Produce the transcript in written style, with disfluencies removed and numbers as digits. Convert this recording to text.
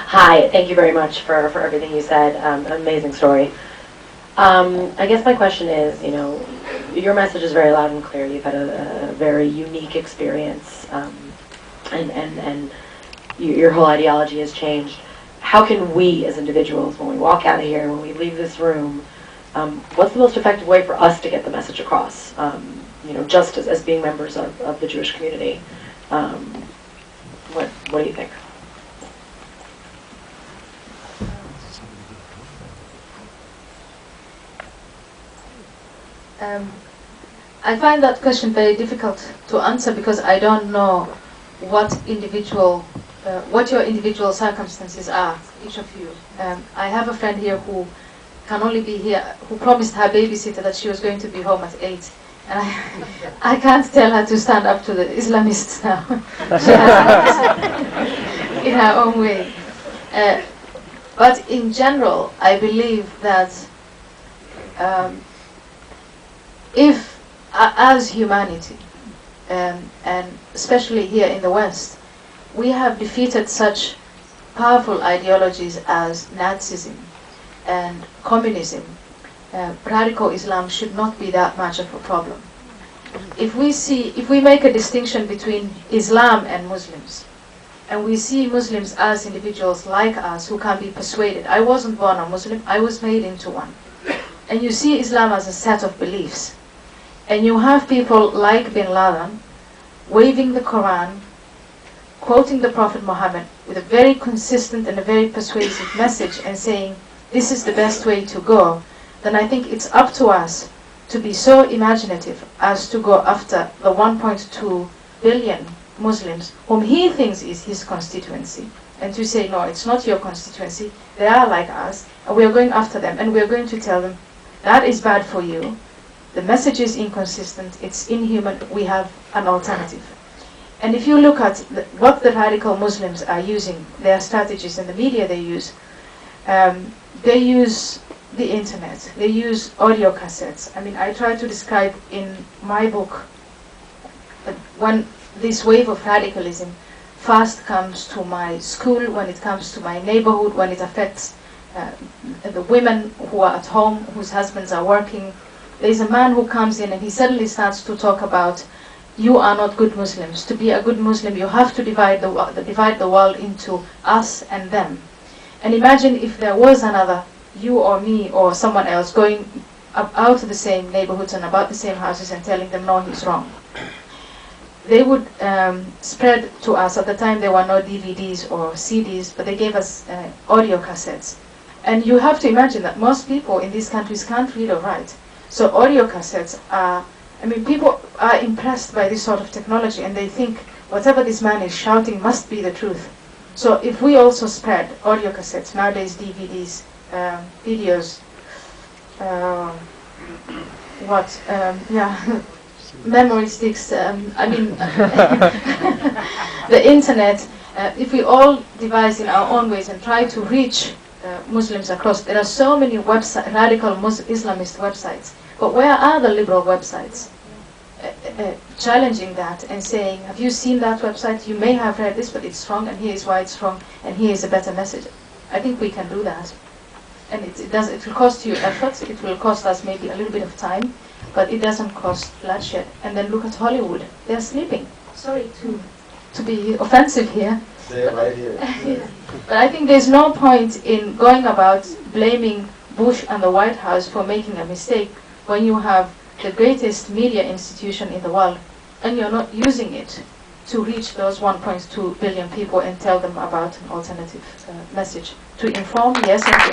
Hi, thank you very much for everything you said. Amazing story. I guess my question is, your message is very loud and clear. You've had a very unique experience, and your whole ideology has changed. How can we as individuals, when we walk out of here, when we leave this room, what's the most effective way for us to get the message across? Just as being members of the Jewish community. What do you think? I find that question very difficult to answer because I don't know what your individual circumstances are, each of you. I have a friend here who can only be here, who promised her babysitter that she was going to be home at 8. And I can't tell her to stand up to the Islamists now. She has in her own way. But in general, I believe that if, as humanity, and especially here in the West, we have defeated such powerful ideologies as Nazism and communism, radical Islam should not be that much of a problem. If we make a distinction between Islam and Muslims, and we see Muslims as individuals like us who can be persuaded. I wasn't born a Muslim, I was made into one. And you see Islam as a set of beliefs. And you have people like Bin Laden waving the Quran, quoting the Prophet Muhammad with a very consistent and a very persuasive message and saying, this is the best way to go, then I think it's up to us to be so imaginative as to go after the 1.2 billion Muslims whom he thinks is his constituency, and to say, no, it's not your constituency, they are like us, and we are going after them, and we are going to tell them, that is bad for you, the message is inconsistent, it's inhuman, we have an alternative. And if you look at what the radical Muslims are using, their strategies and the media they use the internet, they use audio cassettes. I mean, I try to describe in my book when this wave of radicalism first comes to my school, when it comes to my neighborhood, when it affects the women who are at home, whose husbands are working. There's a man who comes in and he suddenly starts to talk about, you are not good Muslims. To be a good Muslim, you have to divide the world into us and them. And imagine if there was another you or me or someone else going out to the same neighborhoods and about the same houses and telling them, no, he's wrong. They would spread to us. At the time there were no DVDs or CDs, but they gave us audio cassettes. And you have to imagine that most people in these countries can't read or write. So audio cassettes are, people are impressed by this sort of technology and they think whatever this man is shouting must be the truth. So if we also spread audio cassettes, nowadays DVDs, videos, memory sticks, the internet, if we all devise in our own ways and try to reach Muslims across, there are so many radical Islamist websites, but where are the liberal websites? Challenging that and saying, have you seen that website? You may have read this, but it's wrong, and here is why it's wrong, and here is a better message. I think we can do that. And it will cost you effort, it will cost us maybe a little bit of time, but it doesn't cost bloodshed. And then look at Hollywood. They're sleeping. Sorry to be offensive here. Stay right here. Yeah. But I think there's no point in going about blaming Bush and the White House for making a mistake when you have the greatest media institution in the world and you're not using it to reach those 1.2 billion people and tell them about an alternative message. To inform, yes, and to